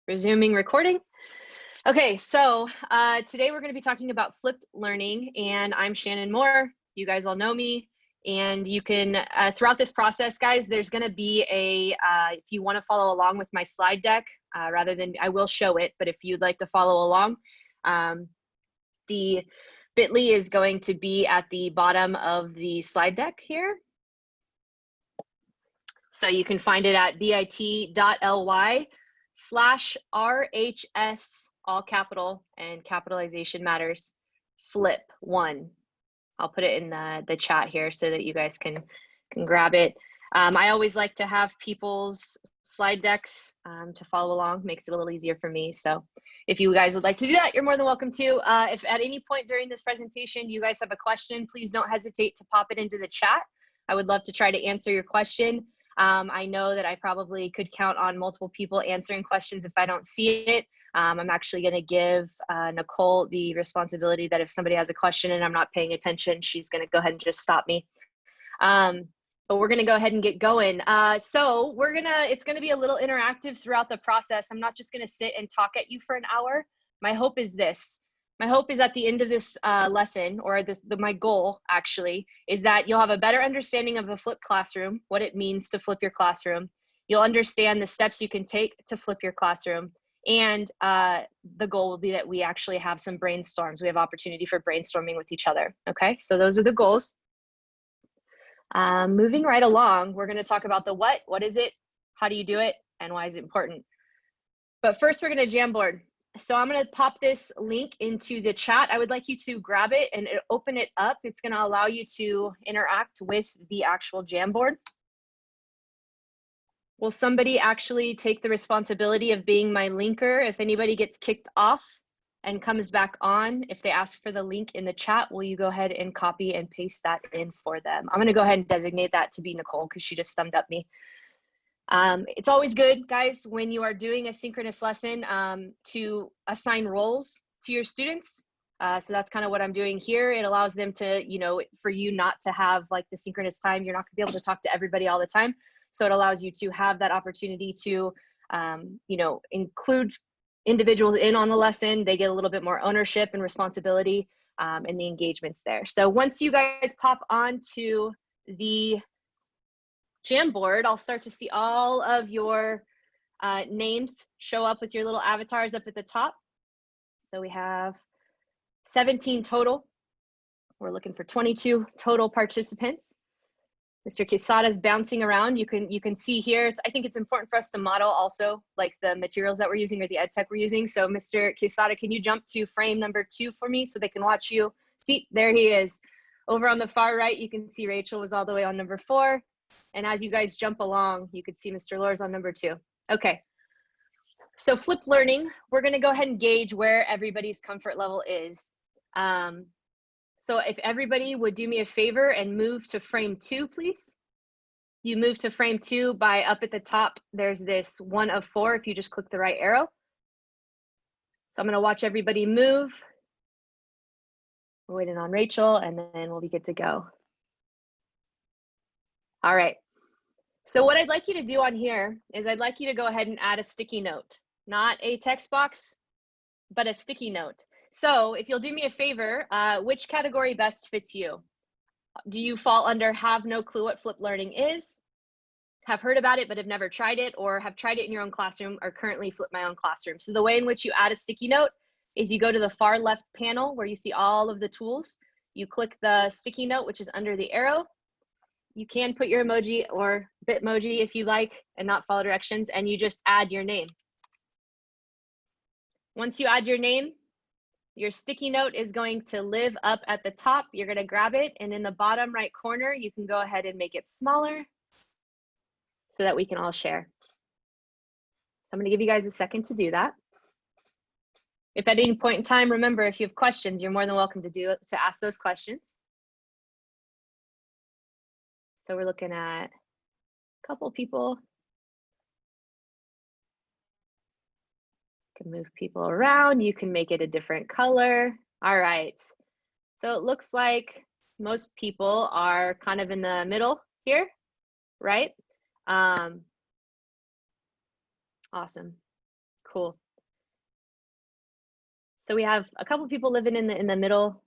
Resuming recording. Okay, so today we're going to be talking about flipped learning, and I'm Shannon Moore. You guys all know me, and you can, throughout this process, guys, there's going to be a, if you want to follow along with my slide deck, rather than, I will show it, but if you'd like to follow along, the bit.ly is going to be at the bottom of the slide deck here. So you can find it at bit.ly/RHS, all capital and capitalization matters, flip one. I'll put it in the chat here so that you guys can grab it. I always like to have people's slide decks to follow along, makes it a little easier for me. So if you guys would like to do that, you're more than welcome to. If at any point during this presentation you guys have a question, please don't hesitate to pop it into the chat. I would love to try to answer your question. I know that I probably could count on multiple people answering questions if I don't see it. I'm actually going to give Nicole the responsibility that if somebody has a question and I'm not paying attention, she's going to go ahead and just stop me. But we're going to go ahead and get going. So it's going to be a little interactive throughout the process. I'm not just going to sit and talk at you for an hour. My hope is this. My hope is at the end of this lesson, or my goal actually, is that you'll have a better understanding of a flipped classroom, what it means to flip your classroom. You'll understand the steps you can take to flip your classroom. And the goal will be that we actually have some brainstorms. We have opportunity for brainstorming with each other. Okay, so those are the goals. Moving right along, we're going to talk about the what is it, how do you do it, and why is it important. But first, we're going to Jamboard. So I'm going to pop this link into the chat. I would like you to grab it and open it up. It's going to allow you to interact with the actual Jamboard. Will somebody actually take the responsibility of being my linker? If anybody gets kicked off and comes back on, if they ask for the link in the chat, will you go ahead and copy and paste that in for them? I'm going to go ahead and designate that to be Nicole because she just thumbed up me. It's always good, guys, when you are doing a synchronous lesson to assign roles to your students. So that's kind of what I'm doing here. It allows them to, for you not to have like the synchronous time. You're not going to be able to talk to everybody all the time. So it allows you to have that opportunity to, include individuals in on the lesson. They get a little bit more ownership and responsibility and the engagements there. So once you guys pop onto the Jamboard, I'll start to see all of your names show up with your little avatars up at the top. So we have 17 total. We're looking for 22 total participants. Mr. Quesada is bouncing around. You can see here. I think it's important for us to model also like the materials that we're using or the ed tech we're using. So Mr. Quesada, can you jump to frame number 2 for me so they can watch you? See, there he is. Over on the far right, you can see Rachel was all the way on number 4. And as you guys jump along, you could see Mr. Lohr's on number 2. Okay, so flipped learning, we're gonna go ahead and gauge where everybody's comfort level is. So if everybody would do me a favor and move to frame 2, please. You move to frame 2 by up at the top, there's this 1 of 4 if you just click the right arrow. So I'm gonna watch everybody move. We're waiting on Rachel and then we'll be good to go. All right, so what I'd like you to do on here is I'd like you to go ahead and add a sticky note, not a text box, but a sticky note. So if you'll do me a favor, which category best fits you? Do you fall under have no clue what flipped learning is, have heard about it but have never tried it, or have tried it in your own classroom or currently flip my own classroom? So the way in which you add a sticky note is you go to the far left panel where you see all of the tools. You click the sticky note, which is under the arrow. You can put your emoji or Bitmoji if you like and not follow directions, and you just add your name. Once you add your name, your sticky note is going to live up at the top. You're going to grab it, and in the bottom right corner, you can go ahead and make it smaller so that we can all share. So I'm going to give you guys a second to do that. If at any point in time, remember, if you have questions, you're more than welcome to ask those questions. So we're looking at a couple people. You can move people around. You can make it a different color. All right. So it looks like most people are kind of in the middle here, right? Awesome. Cool. So we have a couple people living in the middle,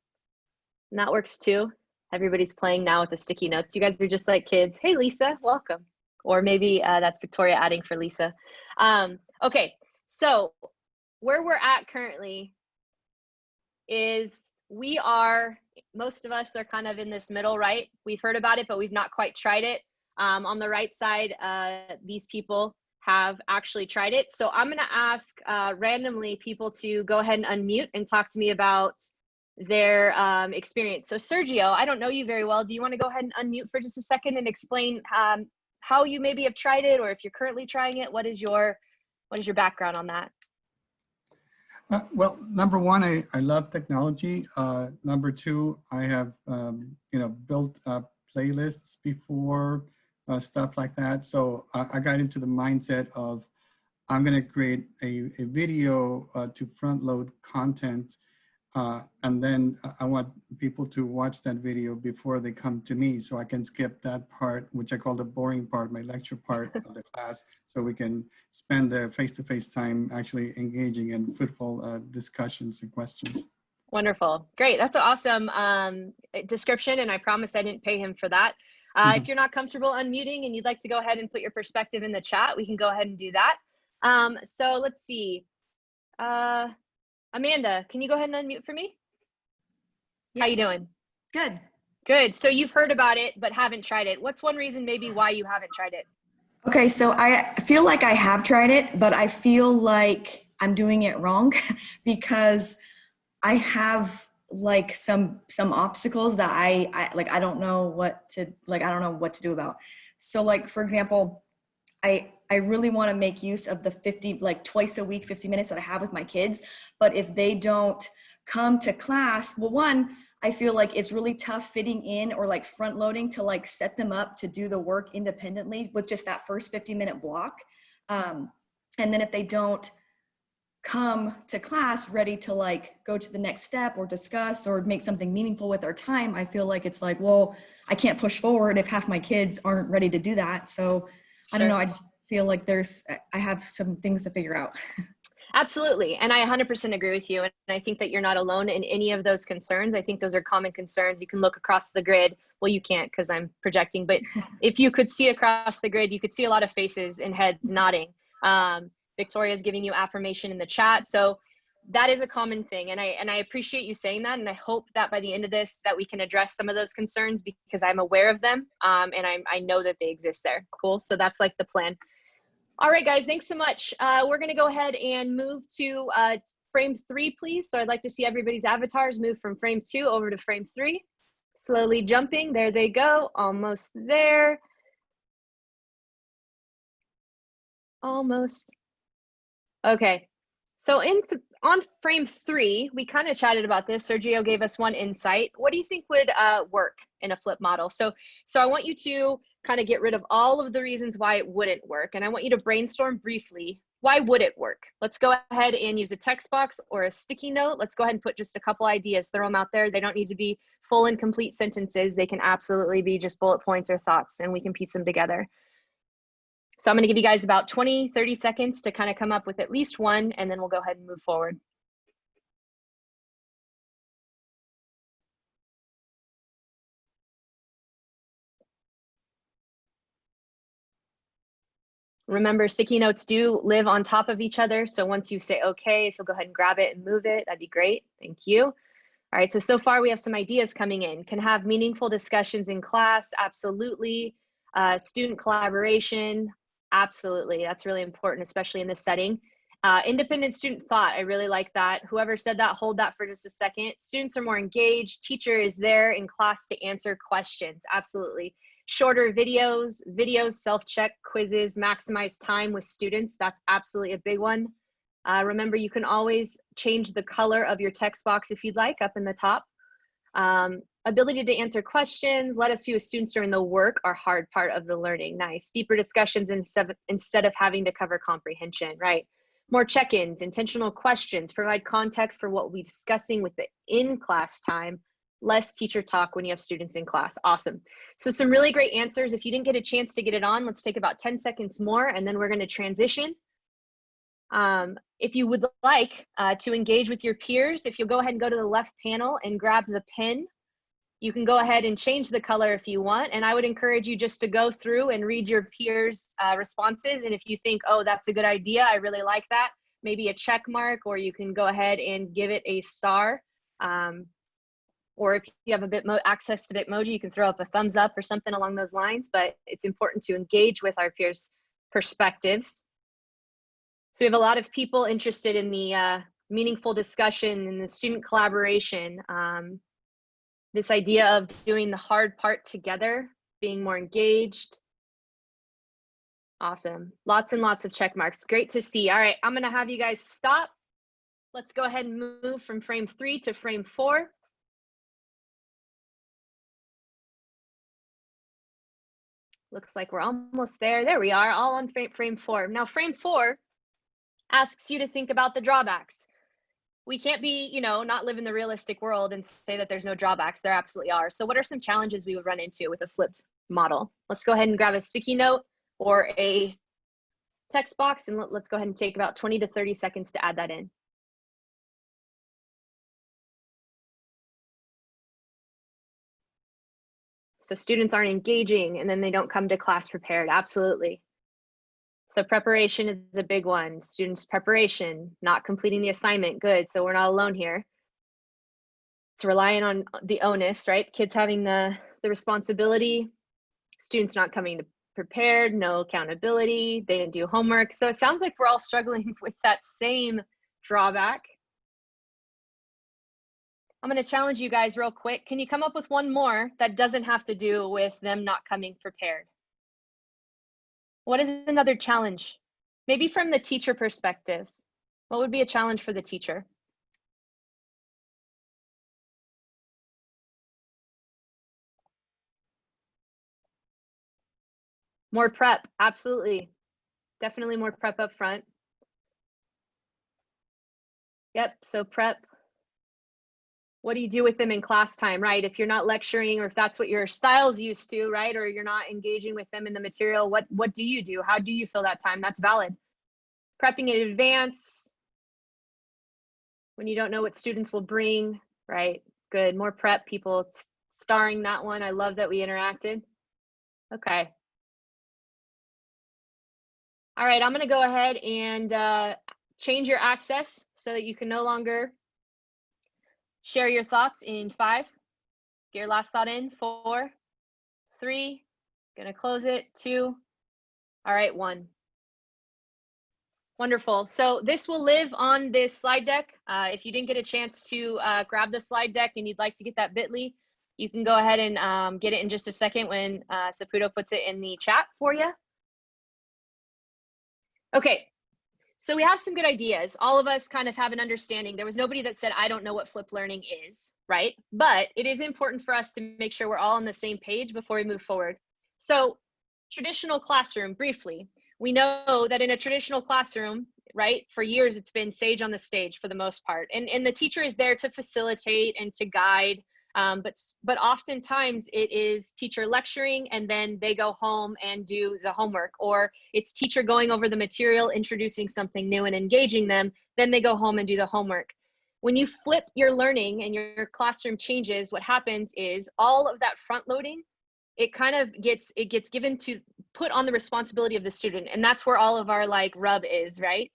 and that works too. Everybody's playing now with the sticky notes. You guys are just like kids. Hey, Lisa, welcome. Or maybe that's Victoria adding for Lisa. Okay, so where we're at currently is most of us are kind of in this middle, right? We've heard about it, but we've not quite tried it. On the right side, these people have actually tried it. So I'm gonna ask randomly people to go ahead and unmute and talk to me about their experience. So Sergio, I don't know you very well. Do you wanna go ahead and unmute for just a second and explain how you maybe have tried it, or if you're currently trying it, what is your background on that? Well, number one, I love technology. Number two, I have built playlists before, stuff like that. So I got into the mindset of I'm going to create a video to front load content, and then I want people to watch that video before they come to me, so I can skip that part, which I call the boring part, my lecture part of the class, so we can spend the face-to-face time actually engaging in fruitful discussions and questions. Wonderful. Great. That's an awesome description, and I promise I didn't pay him for that. If you're not comfortable unmuting and you'd like to go ahead and put your perspective in the chat, we can go ahead and do that. So let's see. Amanda, can you go ahead and unmute for me? Yes. How you doing? Good. Good. So you've heard about it, but haven't tried it. What's one reason maybe why you haven't tried it? Okay, so I feel like I have tried it, but I feel like I'm doing it wrong because I have like some obstacles that I don't know what to do about. So like, for example, I really want to make use of the twice a week, 50 minutes that I have with my kids. But if they don't come to class, well, one, I feel like it's really tough fitting in or like front loading to like set them up to do the work independently with just that first 50-minute block. And then if they don't come to class ready to like go to the next step or discuss or make something meaningful with their time, I feel like it's like, well, I can't push forward if half my kids aren't ready to do that. So I don't know, I just feel like I have some things to figure out. Absolutely. And I 100% agree with you. And I think that you're not alone in any of those concerns. I think those are common concerns. You can look across the grid. Well, you can't because I'm projecting, but if you could see across the grid, you could see a lot of faces and heads nodding. Victoria's giving you affirmation in the chat. So that is a common thing. And I appreciate you saying that. And I hope that by the end of this, that we can address some of those concerns because I'm aware of them. And I know that they exist there. Cool. So that's like the plan. All right, guys, thanks so much. We're going to go ahead and move to frame 3, please. So I'd like to see everybody's avatars move from frame 2 over to frame 3. Slowly jumping. There they go. Almost there. Almost. Okay. So on frame 3, we kind of chatted about this. Sergio gave us one insight. What do you think would work in a flip model? So I want you to kind of get rid of all of the reasons why it wouldn't work. And I want you to brainstorm briefly, why would it work? Let's go ahead and use a text box or a sticky note. Let's go ahead and put just a couple ideas, throw them out there. They don't need to be full and complete sentences. They can absolutely be just bullet points or thoughts, and we can piece them together. So I'm going to give you guys about 20, 30 seconds to kind of come up with at least one, and then we'll go ahead and move forward. Remember, sticky notes do live on top of each other. So once you say, okay, if you'll go ahead and grab it and move it, that'd be great. Thank you. All right, so far we have some ideas coming in. Can have meaningful discussions in class, absolutely. Student collaboration, absolutely. That's really important, especially in this setting. Independent student thought, I really like that. Whoever said that, hold that for just a second. Students are more engaged. Teacher is there in class to answer questions, absolutely. Shorter videos, self-check, quizzes, maximize time with students. That's absolutely a big one. Remember, you can always change the color of your text box if you'd like, up in the top. Ability to answer questions, let us view with students during the work or hard part of the learning. Nice. Deeper discussions instead of having to cover comprehension, right? More check-ins, intentional questions, provide context for what we'll be discussing with the in-class time. Less teacher talk when you have students in class. Awesome. So some really great answers. If you didn't get a chance to get it on, let's take about 10 seconds more, and then we're going to transition. If you would like to engage with your peers, if you'll go ahead and go to the left panel and grab the pin, you can go ahead and change the color if you want. And I would encourage you just to go through and read your peers' responses. And if you think, oh, that's a good idea, I really like that, maybe a check mark, or you can go ahead and give it a star. Or if you have a bit access to Bitmoji, you can throw up a thumbs up or something along those lines. But it's important to engage with our peers' perspectives. So we have a lot of people interested in the meaningful discussion and the student collaboration. This idea of doing the hard part together, being more engaged. Awesome. Lots and lots of check marks. Great to see. All right, I'm going to have you guys stop. Let's go ahead and move from frame 3 to frame 4. Looks like we're almost there. There we are, all on frame 4. Now, frame 4 asks you to think about the drawbacks. We can't be, not live in the realistic world and say that there's no drawbacks. There absolutely are. So what are some challenges we would run into with a flipped model? Let's go ahead and grab a sticky note or a text box, and let's go ahead and take about 20 to 30 seconds to add that in. So students aren't engaging and then they don't come to class prepared. Absolutely. So preparation is a big one. Students' preparation, not completing the assignment. Good. So we're not alone here. It's relying on the onus, right? Kids having the responsibility, students not coming to prepared, no accountability, they didn't do homework. So it sounds like we're all struggling with that same drawback. I'm going to challenge you guys real quick. Can you come up with one more that doesn't have to do with them not coming prepared? What is another challenge? Maybe from the teacher perspective. What would be a challenge for the teacher? More prep, absolutely. Definitely more prep up front. Yep, so prep. What do you do with them in class time, right? If you're not lecturing, or if that's what your style's used to, right? Or you're not engaging with them in the material, what do you do? How do you fill that time? That's valid. Prepping in advance when you don't know what students will bring, right? Good, more prep, people starring that one. I love that we interacted. Okay. All right, I'm gonna go ahead and change your access so that you can no longer share your thoughts in 5. Get your last thought in. 4, 3, gonna close it. 2, all right, 1. Wonderful. So this will live on this slide deck. If you didn't get a chance to grab the slide deck and you'd like to get that bit.ly, you can go ahead and get it in just a second when Saputo puts it in the chat for you. Okay, so we have some good ideas. All of us kind of have an understanding. There was nobody that said, I don't know what flipped learning is, right? But it is important for us to make sure we're all on the same page before we move forward. So traditional classroom, briefly, we know that in a traditional classroom, right, for years it's been sage on the stage for the most part. And the teacher is there to facilitate and to guide. But oftentimes it is teacher lecturing and then they go home and do the homework, or it's teacher going over the material, introducing something new and engaging them, then they go home and do the homework. When you flip your learning and your classroom changes, what happens is all of that front loading, it kind of gets given to put on the responsibility of the student. And that's where all of our rub is, right?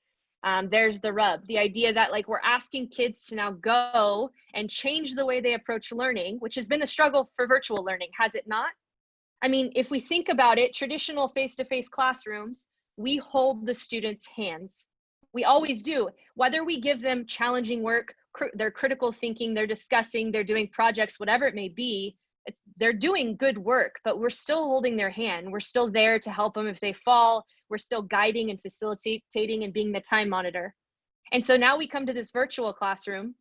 There's the rub, the idea that we're asking kids to now go and change the way they approach learning, which has been the struggle for virtual learning, has it not? I mean, if we think about it, traditional face-to-face classrooms, we hold the students' hands. We always do. Whether we give them challenging work, they're critical thinking, they're discussing, they're doing projects, whatever it may be, they're doing good work, but we're still holding their hand. We're still there to help them if they fall. We're still guiding and facilitating and being the time monitor. And so now we come to this virtual classroom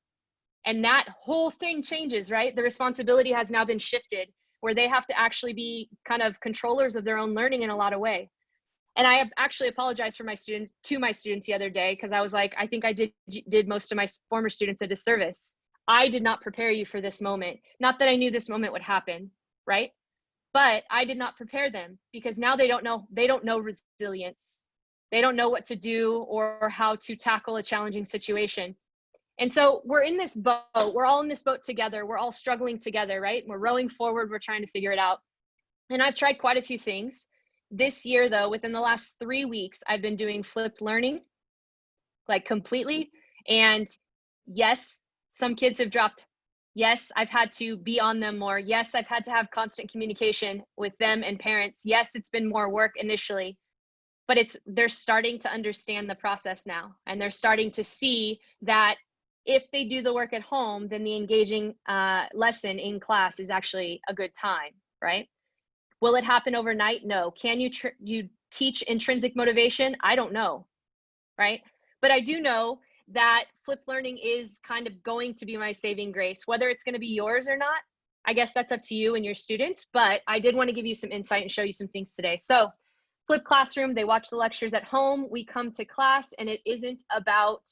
and that whole thing changes, right? The responsibility has now been shifted where they have to actually be kind of controllers of their own learning in a lot of way. And I actually apologized to my students the other day because I was like, I think I did most of my former students a disservice. I did not prepare you for this moment. Not that I knew this moment would happen, right? But I did not prepare them because now they don't know resilience. They don't know what to do or how to tackle a challenging situation. And so we're in this boat. We're all in this boat together. We're all struggling together, right? We're rowing forward. We're trying to figure it out. And I've tried quite a few things. This year, though, within the last 3 weeks, I've been doing flipped learning, like completely. And yes, some kids have dropped. Yes, I've had to be on them more. Yes, I've had to have constant communication with them and parents. Yes, it's been more work initially, but they're starting to understand the process now. And they're starting to see that if they do the work at home, then the engaging lesson in class is actually a good time, right? Will it happen overnight? No. Can you teach intrinsic motivation? I don't know, right? But I do know that flipped learning is kind of going to be my saving grace. Whether it's going to be yours or not, I guess that's up to you and your students, but I did want to give you some insight and show you some things today. So flipped classroom, they watch the lectures at home, we come to class, and it isn't about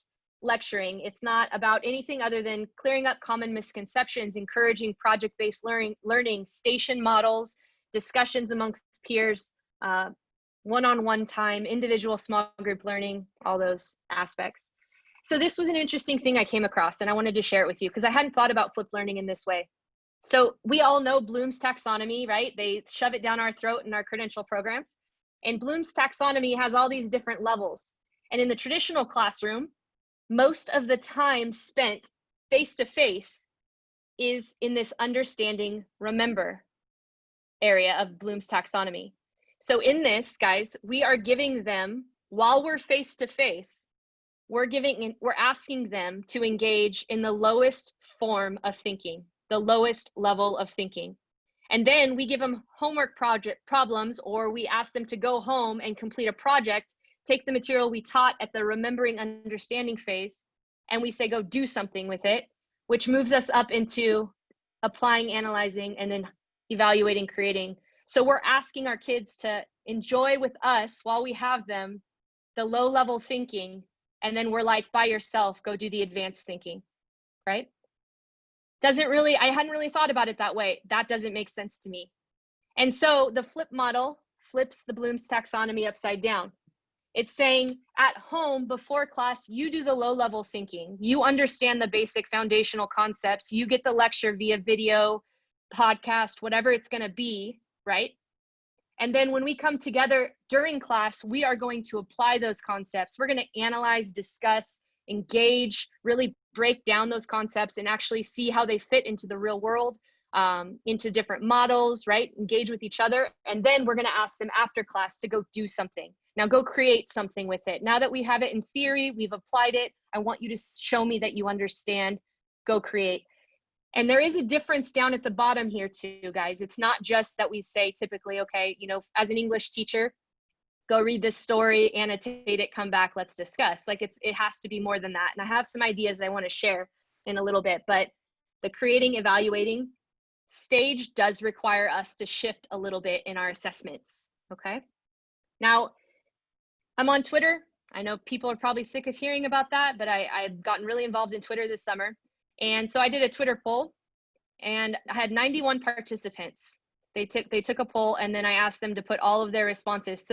lecturing. It's not about anything other than clearing up common misconceptions, encouraging project-based learning, station models, discussions amongst peers, one-on-one time, individual small group learning, all those aspects. So this was an interesting thing I came across, and I wanted to share it with you because I hadn't thought about flipped learning in this way. So we all know Bloom's taxonomy, right? They shove it down our throat in our credential programs. And Bloom's taxonomy has all these different levels. And in the traditional classroom, most of the time spent face-to-face is in this understanding, remember area of Bloom's taxonomy. So in this, guys, we are giving them, while we're face-to-face, we're asking them to engage in the lowest form of thinking, the lowest level of thinking. And then we give them homework problems, or we ask them to go home and complete a project, take the material we taught at the remembering understanding phase, and we say, go do something with it, which moves us up into applying, analyzing, and then evaluating, creating. So we're asking our kids to enjoy with us while we have them, the low level thinking, and then we're like, by yourself, go do the advanced thinking, right? I hadn't really thought about it that way. That doesn't make sense to me. And so the flip model flips the Bloom's taxonomy upside down. It's saying at home before class, you do the low level thinking. You understand the basic foundational concepts. You get the lecture via video, podcast, whatever it's going to be, right? And then when we come together during class, we are going to apply those concepts. We're going to analyze, discuss, engage, really break down those concepts and actually see how they fit into the real world, into different models, right? Engage with each other. And then we're going to ask them after class to go do something. Now go create something with it. Now that we have it in theory, we've applied it, I want you to show me that you understand. Go create. And there is a difference down at the bottom here too, guys. It's not just that we say typically, okay, as an English teacher, go read this story, annotate it, come back, let's discuss. Like it has to be more than that. And I have some ideas I want to share in a little bit, but the creating, evaluating stage does require us to shift a little bit in our assessments, okay? Now, I'm on Twitter. I know people are probably sick of hearing about that, but I've gotten really involved in Twitter this summer. And so I did a Twitter poll and I had 91 participants. They took a poll and then I asked them to put all of their responses.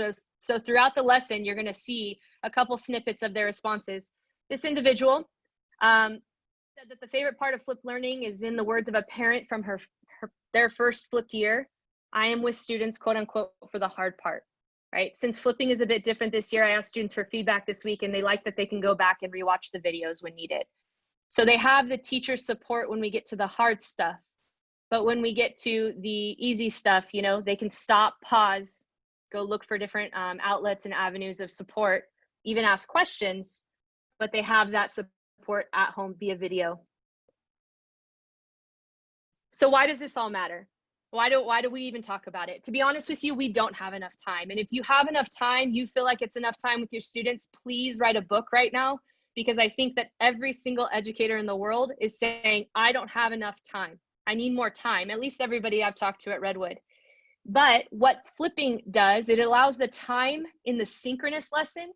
So throughout the lesson, you're gonna see a couple snippets of their responses. This individual said that the favorite part of flipped learning is, in the words of a parent from their first flipped year, I am with students, quote unquote, for the hard part, right? Since flipping is a bit different this year, I asked students for feedback this week and they like that they can go back and rewatch the videos when needed. So they have the teacher support when we get to the hard stuff, but when we get to the easy stuff, they can stop, pause, go look for different outlets and avenues of support, even ask questions, but they have that support at home via video. So why does this all matter? Why do we even talk about it? To be honest with you, we don't have enough time. And if you have enough time, you feel like it's enough time with your students, please write a book right now, because I think that every single educator in the world is saying, I don't have enough time. I need more time, at least everybody I've talked to at Redwood. But what flipping does, it allows the time in the synchronous lesson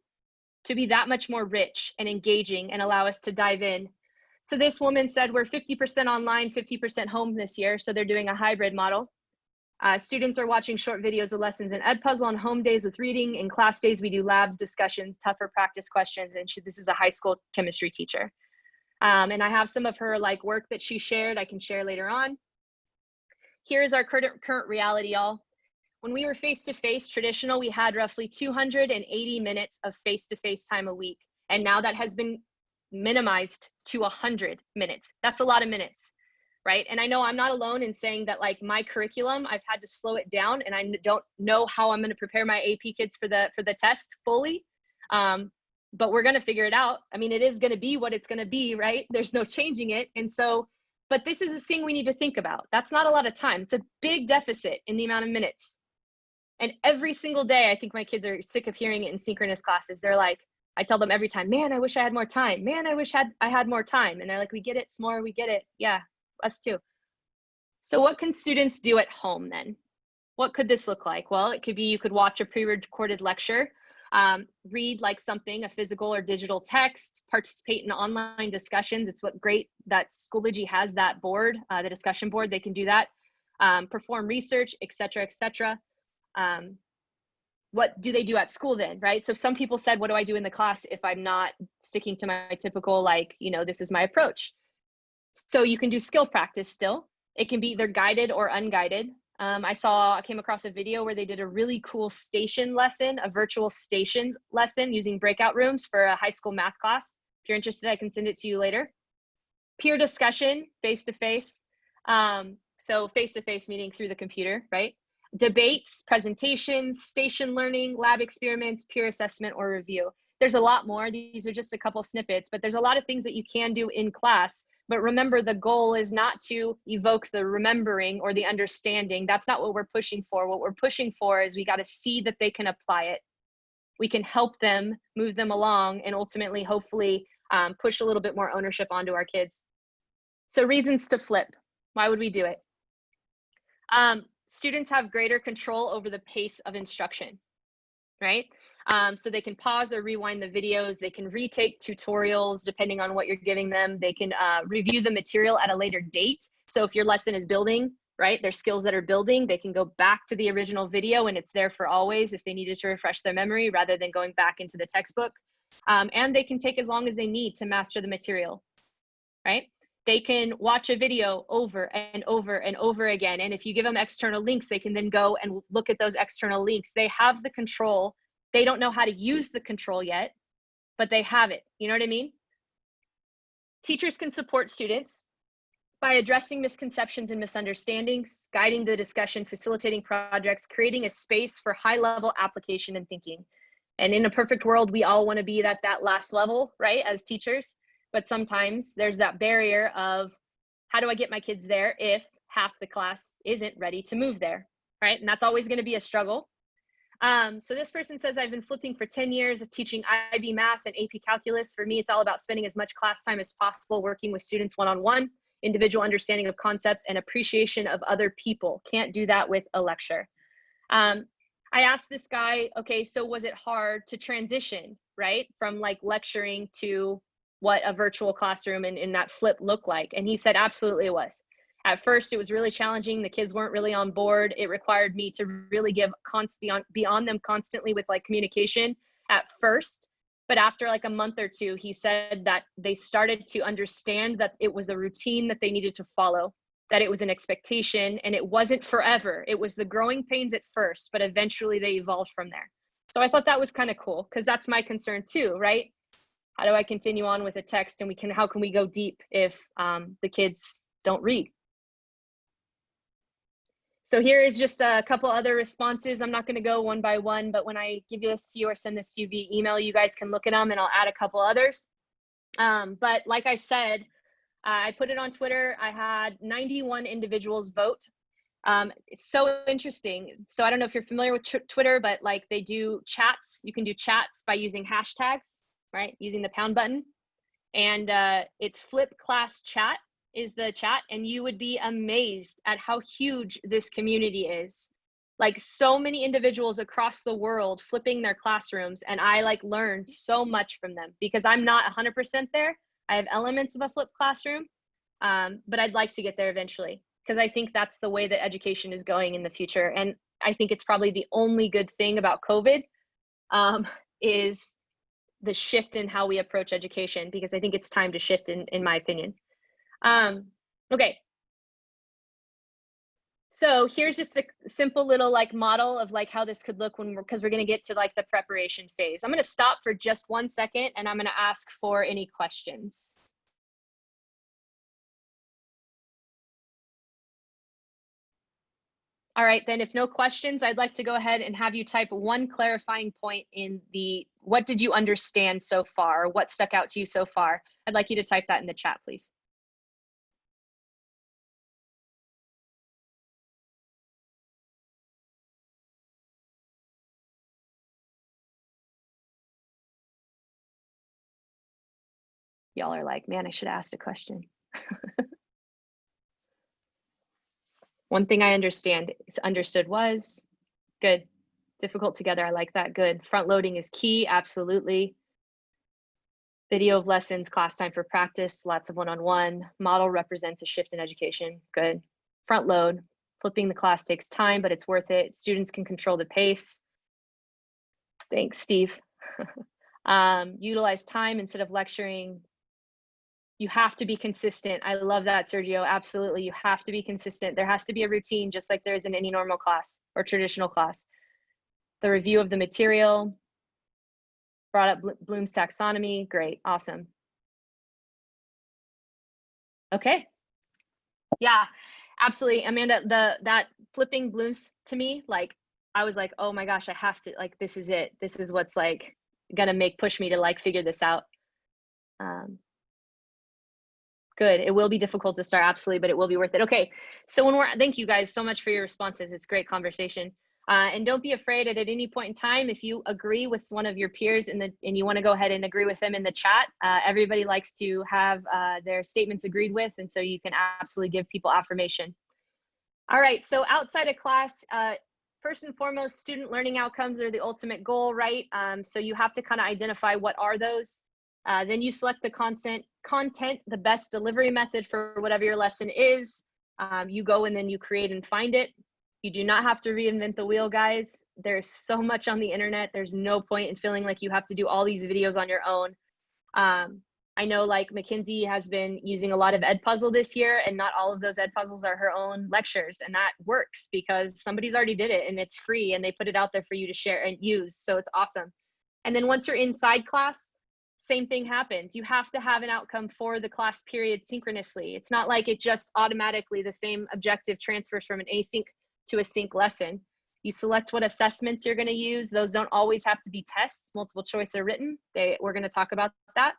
to be that much more rich and engaging and allow us to dive in. So this woman said we're 50% online, 50% home this year. So they're doing a hybrid model. Students are watching short videos of lessons in Edpuzzle on home days with reading. In class days, we do labs, discussions, tougher practice questions, and this is a high school chemistry teacher. And I have some of her like work that she shared I can share later on. Here is our current reality, y'all. When we were face-to-face traditional, we had roughly 280 minutes of face-to-face time a week. And now that has been minimized to 100 minutes. That's a lot of minutes, right? And I know I'm not alone in saying that like my curriculum, I've had to slow it down, and I don't know how I'm gonna prepare my AP kids for the test fully. But we're gonna figure it out. I mean, it is gonna be what it's gonna be, right? There's no changing it. And so, but this is a thing we need to think about. That's not a lot of time. It's a big deficit in the amount of minutes. And every single day, I think my kids are sick of hearing it in synchronous classes. They're like, I tell them every time, man, I wish I had more time. Man, I wish I had more time. And they're like, we get it, S'more, we get it. Yeah, us too. So what can students do at home then? What could this look like? Well, it could be you could watch a pre-recorded lecture, read like something, a physical or digital text, participate in online discussions. It's what great that Schoology has that board, the discussion board, they can do that. Perform research, et cetera, et cetera. What do they do at school then, right? So some people said, what do I do in the class if I'm not sticking to my typical, like, you know, this is my approach. So you can do skill practice still. It can be either guided or unguided. I came across a video where they did a really cool station lesson, a virtual stations lesson using breakout rooms for a high school math class. If you're interested, I can send it to you later. Peer discussion, face-to-face. So face-to-face meaning through the computer, right? Debates, presentations, station learning, lab experiments, peer assessment or review. There's a lot more. These are just a couple snippets, but there's a lot of things that you can do in class. But remember, the goal is not to evoke the remembering or the understanding. That's not what we're pushing for. What we're pushing for is we got to see that they can apply it. We can help them, move them along, and ultimately, hopefully, push a little bit more ownership onto our kids. So reasons to flip. Why would we do it? Students have greater control over the pace of instruction, right? So they can pause or rewind the videos. They can retake tutorials depending on what you're giving them. They can review the material at a later date. So if your lesson is building, right, their skills that are building, they can go back to the original video and it's there for always if they needed to refresh their memory rather than going back into the textbook. And they can take as long as they need to master the material, right? They can watch a video over and over and over again. And if you give them external links, they can then go and look at those external links. They have the control. They don't know how to use the control yet, but they have it. You know what I mean? Teachers can support students by addressing misconceptions and misunderstandings, guiding the discussion, facilitating projects, creating a space for high-level application and thinking. And in a perfect world, we all want to be at that last level, right, as teachers. But sometimes there's that barrier of how do I get my kids there if half the class isn't ready to move there, right? And that's always going to be a struggle. So this person says, I've been flipping for 10 years of teaching IB math and AP calculus. For me, it's all about spending as much class time as possible working with students one-on-one, individual understanding of concepts and appreciation of other people. Can't do that with a lecture. I asked this guy, okay, so was it hard to transition, right? From like lecturing to what a virtual classroom and that flip looked like. And he said, absolutely it was. At first, it was really challenging. The kids weren't really on board. It required me to really be on them constantly with like communication at first. But after like a month or two, he said that they started to understand that it was a routine that they needed to follow, that it was an expectation and it wasn't forever. It was the growing pains at first, but eventually they evolved from there. So I thought that was kind of cool because that's my concern too, right? How do I continue on with a text and how can we go deep if the kids don't read? So here is just a couple other responses. I'm not going to go one by one, but when I give this to you or send this to you via email, you guys can look at them and I'll add a couple others. But like I said, I put it on Twitter. I had 91 individuals vote. It's so interesting. So I don't know if you're familiar with Twitter, but like they do chats. You can do chats by using hashtags, right? Using the pound button. And it's Flip Class Chat is the chat, and you would be amazed at how huge this community is. Like so many individuals across the world flipping their classrooms, and I like learned so much from them because I'm not 100% there. I have elements of a flipped classroom, but I'd like to get there eventually. because I think that's the way that education is going in the future. And I think it's probably the only good thing about COVID is the shift in how we approach education, because I think it's time to shift in my opinion. Okay. So here's just a simple little like model of like how this could look when because we're going to get to like the preparation phase. I'm going to stop for just 1 second and I'm going to ask for any questions. All right, then if no questions, I'd like to go ahead and have you type one clarifying point in the, what did you understand so far? Or what stuck out to you so far? I'd like you to type that in the chat, please. Y'all are like, man, I should have asked a question. One thing I understood was good. Difficult together, I like that, good. Front loading is key, absolutely. Video of lessons, class time for practice, lots of one-on-one. Model represents a shift in education, good. Front load, flipping the class takes time, but it's worth it. Students can control the pace. Thanks, Steve. Utilize time instead of lecturing. You have to be consistent. I love that, Sergio. Absolutely. You have to be consistent. There has to be a routine, just like there is in any normal class or traditional class. The review of the material, brought up Bloom's taxonomy. Great. Awesome. Okay. Yeah, absolutely. Amanda, that flipping Bloom's to me, like, I was like, oh my gosh, I have to, like, this is it. This is what's like gonna push me to like figure this out. Good. It will be difficult to start, absolutely, but it will be worth it. Okay. So thank you guys so much for your responses. It's great conversation. And don't be afraid at any point in time, if you agree with one of your peers and you want to go ahead and agree with them in the chat. Everybody likes to have their statements agreed with, and so you can absolutely give people affirmation. All right. So outside of class, first and foremost, student learning outcomes are the ultimate goal, right? So you have to kind of identify what are those. Then you select the content, the best delivery method for whatever your lesson is. You go and then you create and find it. You do not have to reinvent the wheel, guys. There's so much on the internet. There's no point in feeling like you have to do all these videos on your own. I know like Mackenzie has been using a lot of Edpuzzle this year, and not all of those Edpuzzles are her own lectures, and that works because somebody's already did it and it's free and they put it out there for you to share and use. So it's awesome. And then once you're inside class, same thing happens. You have to have an outcome for the class period synchronously. It's not like it just automatically the same objective transfers from an async to a sync lesson. You select what assessments you're going to use. Those don't always have to be tests, multiple choice or written. We're going to talk about that.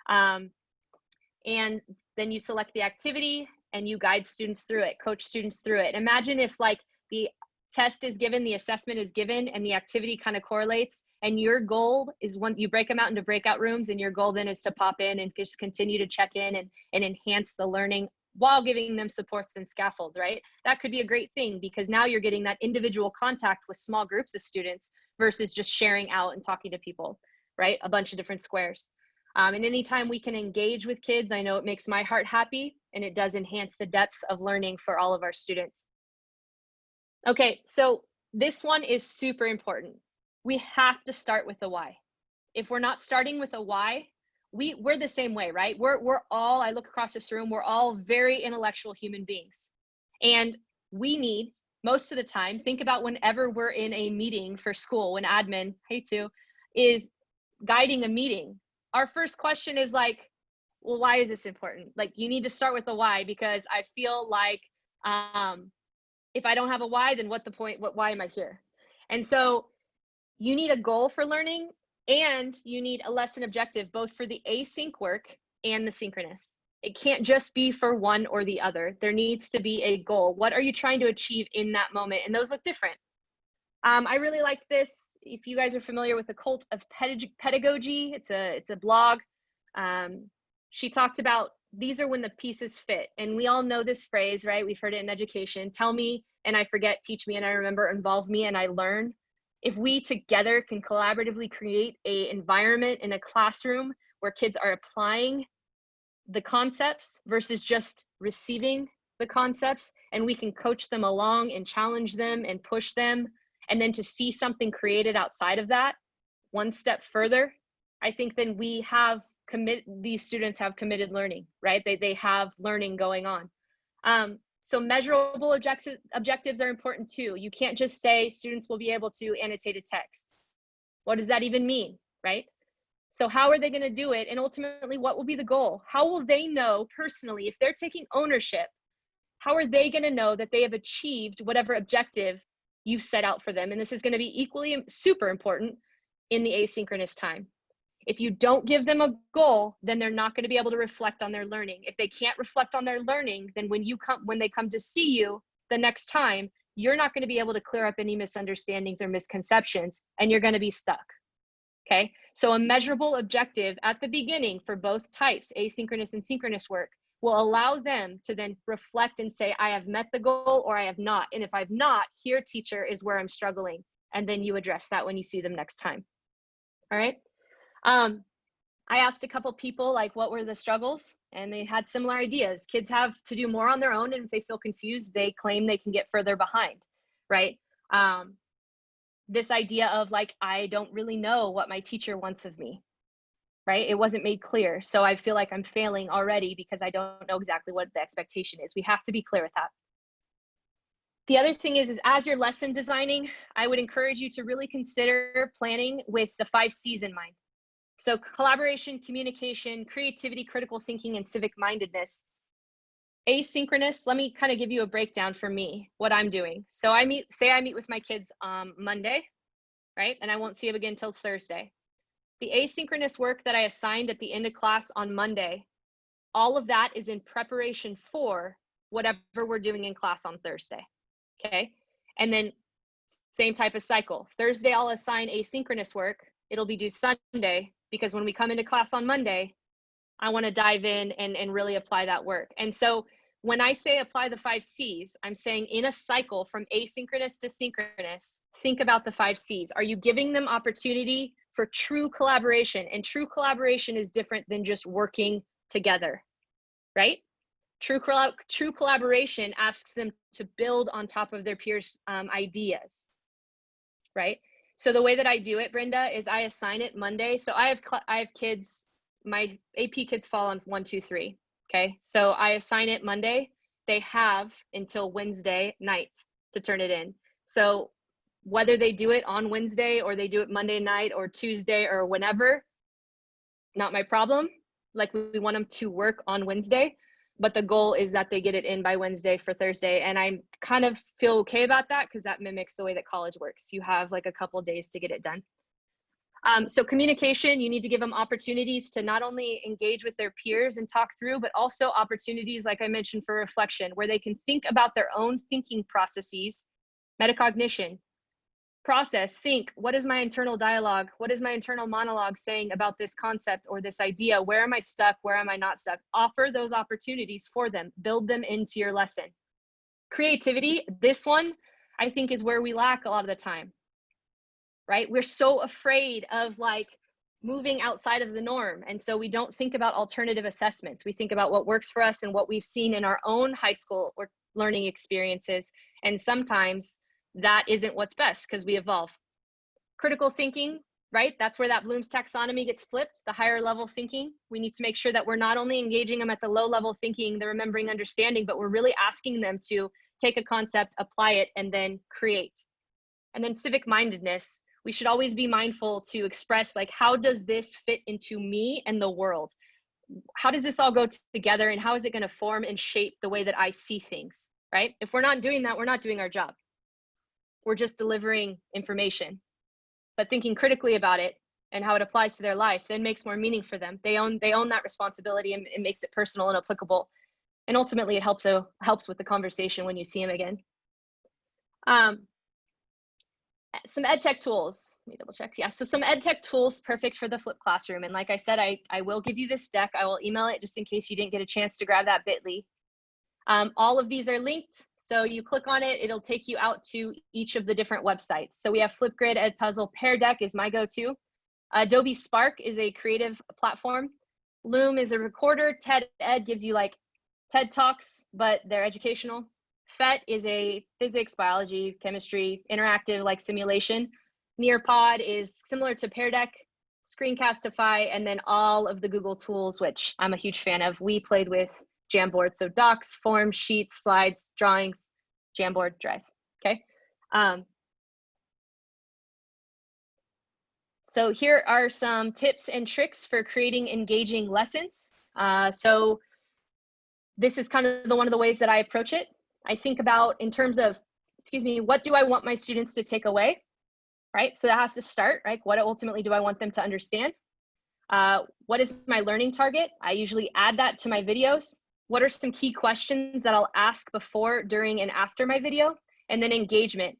And then you select the activity and you guide students through it, coach students through it. Imagine if like the test is given, the assessment is given, and the activity kind of correlates, and your goal is when you break them out into breakout rooms, and your goal then is to pop in and just continue to check in and enhance the learning while giving them supports and scaffolds, right? That could be a great thing because now you're getting that individual contact with small groups of students versus just sharing out and talking to people, right? A bunch of different squares. And anytime we can engage with kids, I know it makes my heart happy, and it does enhance the depth of learning for all of our students. Okay, so this one is super important. We have to start with the why. If we're not starting with a why, we're the same way, right? We're all, I look across this room, we're all very intellectual human beings. And we need, most of the time, think about whenever we're in a meeting for school, when admin, hey too, is guiding a meeting. Our first question is like, well, why is this important? Like, you need to start with the why, because I feel like if I don't have a why, then what the point, why am I here? And so you need a goal for learning, and you need a lesson objective, both for the async work and the synchronous. It can't just be for one or the other. There needs to be a goal. What are you trying to achieve in that moment? And those look different. I really like this. If you guys are familiar with the Cult of Pedagogy, it's a blog. She talked about these are when the pieces fit. And we all know this phrase, right? We've heard it in education. Tell me and I forget, teach me and I remember, involve me and I learn. If we together can collaboratively create an environment in a classroom where kids are applying the concepts versus just receiving the concepts and we can coach them along and challenge them and push them, and then to see something created outside of that one step further, I think then these students have committed learning, right? They have learning going on. So measurable objectives are important too. You can't just say students will be able to annotate a text. What does that even mean, right? So how are they going to do it? And ultimately, what will be the goal? How will they know personally, if they're taking ownership, how are they going to know that they have achieved whatever objective you've set out for them? And this is going to be equally super important in the asynchronous time. If you don't give them a goal, then they're not going to be able to reflect on their learning. If they can't reflect on their learning, then when they come to see you the next time, you're not going to be able to clear up any misunderstandings or misconceptions, and you're going to be stuck. Okay, so a measurable objective at the beginning for both types, asynchronous and synchronous work, will allow them to then reflect and say, I have met the goal or I have not. And if I've not, here, teacher, is where I'm struggling. And then you address that when you see them next time. All right. I asked a couple people, like, what were the struggles? And they had similar ideas. Kids have to do more on their own. And if they feel confused, they claim they can get further behind, right? This idea of like, I don't really know what my teacher wants of me, right? It wasn't made clear. So I feel like I'm failing already because I don't know exactly what the expectation is. We have to be clear with that. The other thing is as you're lesson designing, I would encourage you to really consider planning with the 5 C's in mind. So collaboration, communication, creativity, critical thinking, and civic mindedness. Asynchronous, let me kind of give you a breakdown for me, what I'm doing. So I meet with my kids Monday, right? And I won't see them again until Thursday. The asynchronous work that I assigned at the end of class on Monday, all of that is in preparation for whatever we're doing in class on Thursday, okay? And then same type of cycle. Thursday, I'll assign asynchronous work. It'll be due Sunday, because when we come into class on Monday, I want to dive in and really apply that work. And so when I say apply the 5 C's, I'm saying in a cycle from asynchronous to synchronous, think about the 5 C's. Are you giving them opportunity for true collaboration? And true collaboration is different than just working together, right? True collaboration asks them to build on top of their peers' ideas, right? So the way that I do it, Brenda, is I assign it Monday. So I have kids, my AP kids fall on 1, 2, 3. Okay. So I assign it Monday. They have until Wednesday night to turn it in. So whether they do it on Wednesday or they do it Monday night or Tuesday or whenever, not my problem. Like, we want them to work on Wednesday, but the goal is that they get it in by Wednesday for Thursday. And I kind of feel okay about that because that mimics the way that college works. You have like a couple days to get it done. So communication, you need to give them opportunities to not only engage with their peers and talk through, but also opportunities, like I mentioned, for reflection, where they can think about their own thinking processes, metacognition, process, think, what is my internal dialogue? What is my internal monologue saying about this concept or this idea? Where am I stuck? Where am I not stuck? Offer those opportunities for them, build them into your lesson. Creativity, this one, I think, is where we lack a lot of the time, right? We're so afraid of like moving outside of the norm. And so we don't think about alternative assessments. We think about what works for us and what we've seen in our own high school or learning experiences. And sometimes that isn't what's best because we evolve. Critical thinking, right? That's where that Bloom's taxonomy gets flipped, the higher level thinking. We need to make sure that we're not only engaging them at the low level thinking, the remembering, understanding, but we're really asking them to take a concept, apply it, and then create. And then civic mindedness, we should always be mindful to express, like, how does this fit into me and the world? How does this all go together, and how is it going to form and shape the way that I see things, right? If we're not doing that, we're not doing our job. We're just delivering information. But thinking critically about it and how it applies to their life then makes more meaning for them. They own that responsibility, and it makes it personal and applicable. And ultimately, it helps with the conversation when you see them again. Some ed tech tools. Let me double check. Yeah, so some ed tech tools perfect for the flipped classroom. And like I said, I will give you this deck. I will email it just in case you didn't get a chance to grab that bit.ly. All of these are linked. So you click on it, it'll take you out to each of the different websites. So we have Flipgrid, Edpuzzle, Pear Deck is my go-to. Adobe Spark is a creative platform. Loom is a recorder. TED Ed gives you like TED Talks, but they're educational. PhET is a physics, biology, chemistry, interactive like simulation. Nearpod is similar to Pear Deck, Screencastify, and then all of the Google tools, which I'm a huge fan of. We played with Jamboard, so docs, forms, sheets, slides, drawings, Jamboard, Drive, okay? So here are some tips and tricks for creating engaging lessons. So this is kind of one of the ways that I approach it. I think about in terms of, what do I want my students to take away, right? So that has to start, right? What ultimately do I want them to understand? What is my learning target? I usually add that to my videos. What are some key questions that I'll ask before, during, and after my video? And then engagement.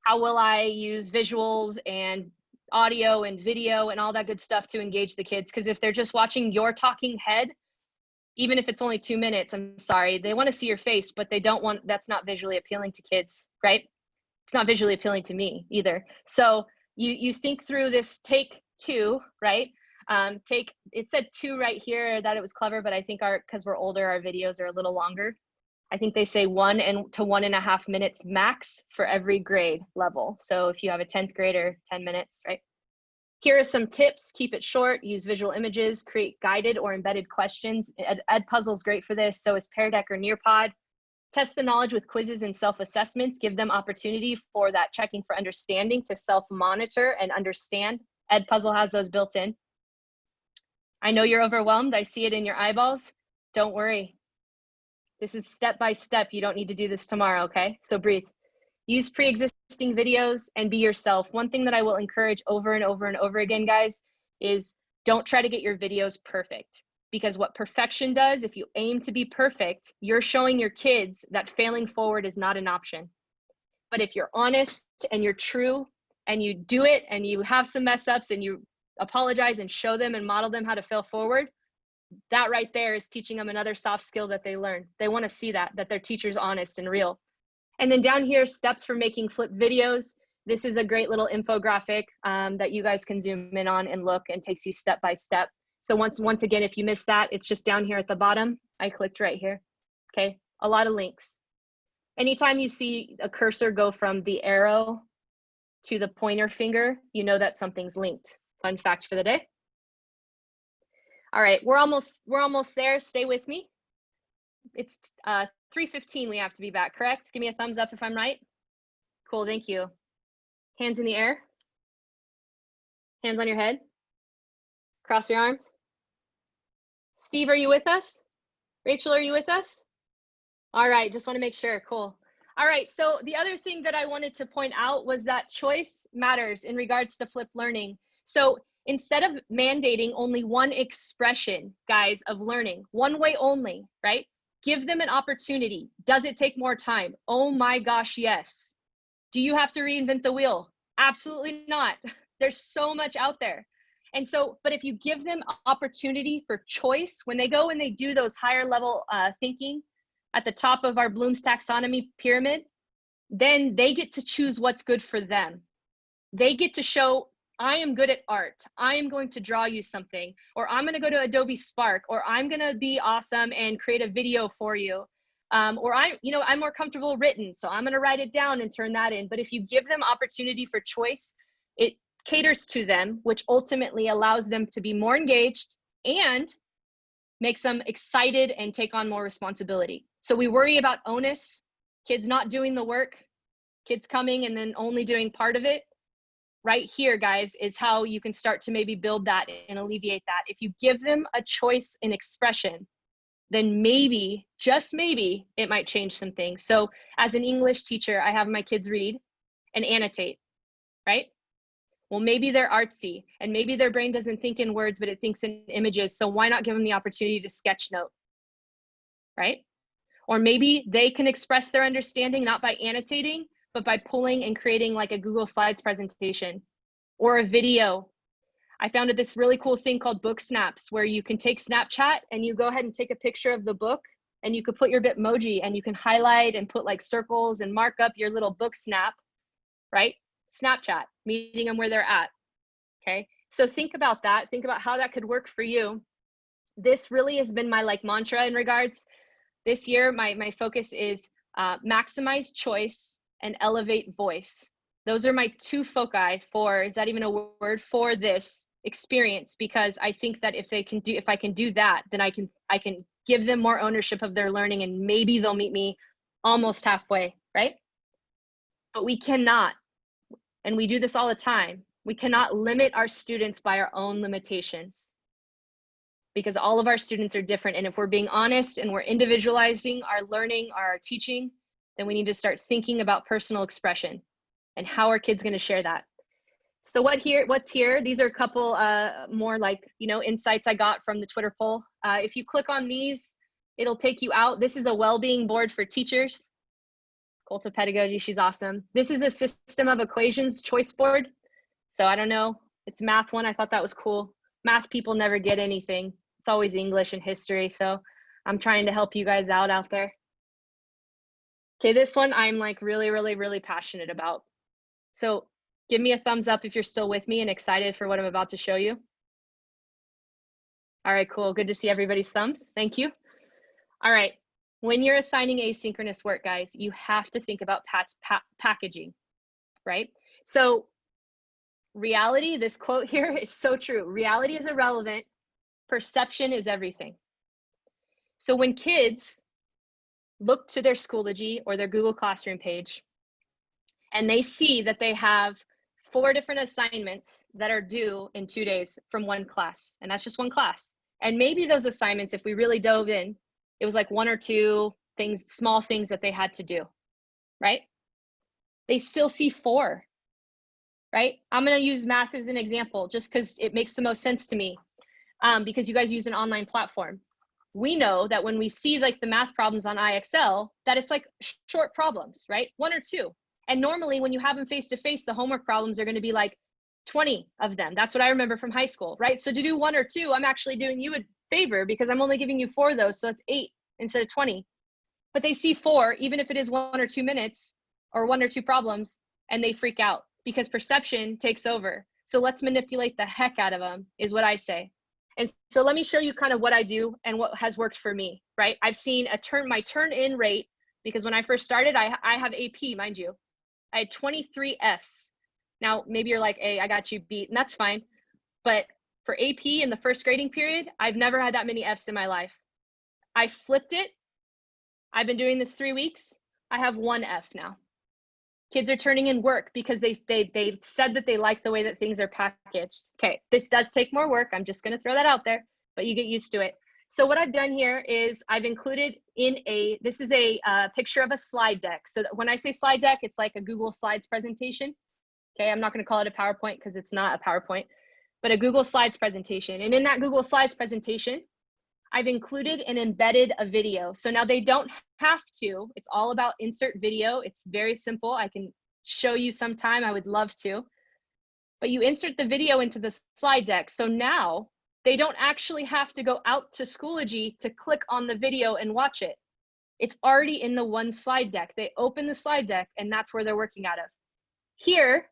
How will I use visuals and audio and video and all that good stuff to engage the kids? Because if they're just watching your talking head, even if it's only 2 minutes, I'm sorry, they want to see your face, but they don't want, that's not visually appealing to kids, right? It's not visually appealing to me either. So you think through this take 2, right? It said 2 right here that it was clever, but I think because we're older, our videos are a little longer. I think they say 1 to 1.5 minutes max for every grade level. So if you have a 10th grader, 10 minutes, right? Here are some tips. Keep it short, use visual images, create guided or embedded questions. Edpuzzle is great for this. So is Pear Deck or Nearpod. Test the knowledge with quizzes and self-assessments. Give them opportunity for that checking for understanding to self-monitor and understand. Edpuzzle has those built in. I know you're overwhelmed. I see it in your eyeballs. Don't worry. This is step by step. You don't need to do this tomorrow, okay? So breathe. Use pre-existing videos and be yourself. One thing that I will encourage over and over and over again, guys, is don't try to get your videos perfect. Because what perfection does, if you aim to be perfect, you're showing your kids that failing forward is not an option. But if you're honest and you're true and you do it and you have some mess ups and you apologize and show them and model them how to fail forward, that right there is teaching them another soft skill that they learn. They want to see that their teacher's honest and real. And then down here, steps for making flip videos. This is a great little infographic that you guys can zoom in on and look, and takes you step by step. So once again, if you missed that, it's just down here at the bottom. I clicked right here, okay? A lot of links. Anytime you see a cursor go from the arrow to the pointer finger, you know that something's linked. Fun fact for the day. All right, we're almost there. Stay with me. It's 3:15. We have to be back, correct? Give me a thumbs up if I'm right. Cool, thank you. Hands in the air. Hands on your head. Cross your arms. Steve, are you with us? Rachel, are you with us? All right, just want to make sure. Cool. All right, so the other thing that I wanted to point out was that choice matters in regards to flipped learning. So instead of mandating only one expression, guys, of learning, one way only, right? Give them an opportunity. Does it take more time? Oh my gosh, yes. Do you have to reinvent the wheel? Absolutely not. There's so much out there. And so, but if you give them opportunity for choice, when they go and they do those higher level thinking at the top of our Bloom's taxonomy pyramid, then they get to choose what's good for them. They get to show, I am good at art. I am going to draw you something, or I'm going to go to Adobe Spark, or I'm going to be awesome and create a video for you. Or I'm more comfortable written, so I'm going to write it down and turn that in. But if you give them opportunity for choice, it caters to them, which ultimately allows them to be more engaged and makes them excited and take on more responsibility. So we worry about onus, kids not doing the work, kids coming and then only doing part of it. Right here, guys, is how you can start to maybe build that and alleviate that. If you give them a choice in expression, then maybe, just maybe, it might change some things. So as an English teacher, I have my kids read and annotate, right? Well, maybe they're artsy and maybe their brain doesn't think in words, but it thinks in images. So why not give them the opportunity to sketch note, right? Or maybe they can express their understanding not by annotating, but by pulling and creating like a Google Slides presentation or a video. I found this really cool thing called book snaps, where you can take Snapchat and you go ahead and take a picture of the book, and you could put your Bitmoji and you can highlight and put like circles and mark up your little book snap, right? Snapchat, meeting them where they're at, okay? So think about that. Think about how that could work for you. This really has been my like mantra in regards. This year, my focus is maximize choice, and elevate voice. Those are my 2 foci for, is that even a word, for this experience, because I think that if I can do that, then I can give them more ownership of their learning, and maybe they'll meet me almost halfway, right? But we cannot, and we do this all the time, we cannot limit our students by our own limitations, because all of our students are different. And if we're being honest and we're individualizing our learning, our teaching, then we need to start thinking about personal expression and how are kids going to share that. So what's here? These are a couple more like, insights I got from the Twitter poll. If you click on these, it'll take you out. This is a well-being board for teachers. Cult of Pedagogy, she's awesome. This is a system of equations choice board. So I don't know, it's math one. I thought that was cool. Math people never get anything. It's always English and history. So I'm trying to help you guys out there. Okay, this one I'm like really, really, really passionate about. So give me a thumbs up if you're still with me and excited for what I'm about to show you. All right, cool. Good to see everybody's thumbs. Thank you. All right. When you're assigning asynchronous work, guys, you have to think about packaging, right? So reality, this quote here is so true. Reality is irrelevant. Perception is everything. So when kids look to their Schoology or their Google Classroom page, and they see that they have 4 different assignments that are due in 2 days from one class, and that's just one class. And maybe those assignments, if we really dove in, it was like 1 or 2 things, small things that they had to do, right? They still see 4, right? I'm gonna use math as an example just because it makes the most sense to me, because you guys use an online platform. We know that when we see like the math problems on IXL, that it's like short problems, right? 1 or 2. And normally when you have them face-to-face, the homework problems are gonna be like 20 of them. That's what I remember from high school, right? So to do 1 or 2, I'm actually doing you a favor because I'm only giving you 4 of those. So it's 8 instead of 20. But they see 4, even if it is 1 or 2 minutes or 1 or 2 problems, and they freak out because perception takes over. So let's manipulate the heck out of them is what I say. And so let me show you kind of what I do and what has worked for me, right? I've seen my turn-in rate, because when I first started, I have AP, mind you. I had 23 Fs. Now, maybe you're like, hey, I got you beat, and that's fine. But for AP in the first grading period, I've never had that many Fs in my life. I flipped it. I've been doing this 3 weeks. I have 1 F now. Kids are turning in work because they said that they like the way that things are packaged. Okay, this does take more work. I'm just gonna throw that out there, but you get used to it. So what I've done here is I've included this is a picture of a slide deck. So that when I say slide deck, it's like a Google Slides presentation. Okay, I'm not gonna call it a PowerPoint because it's not a PowerPoint, but a Google Slides presentation. And in that Google Slides presentation, I've included and embedded a video. So now they don't have to, it's all about insert video. It's very simple. I can show you sometime, I would love to. But you insert the video into the slide deck. So now they don't actually have to go out to Schoology to click on the video and watch it. It's already in the one slide deck. They open the slide deck and that's where they're working out of. Here,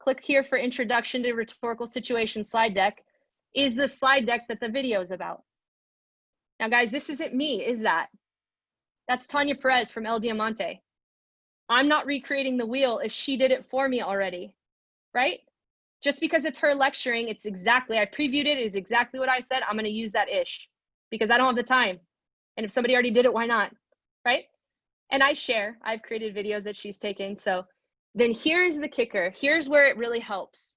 click here for Introduction to Rhetorical Situation slide deck, is the slide deck that the video is about. Now, guys, this isn't me, is that? That's Tanya Perez from El Diamante. I'm not recreating the wheel if she did it for me already, right? Just because it's her lecturing, it's exactly, I previewed it, it's exactly what I said. I'm gonna use that ish because I don't have the time. And if somebody already did it, why not, right? And I've created videos that she's taken. So then here's the kicker. Here's where it really helps.